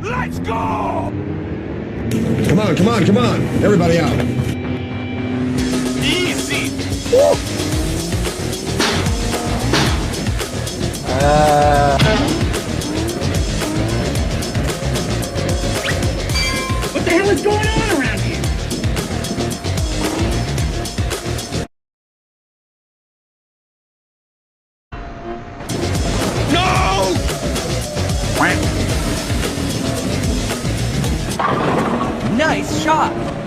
Let's go! Come on, come on, come on! Everybody out! Easy! What the hell is going on around here? No! Nice shot!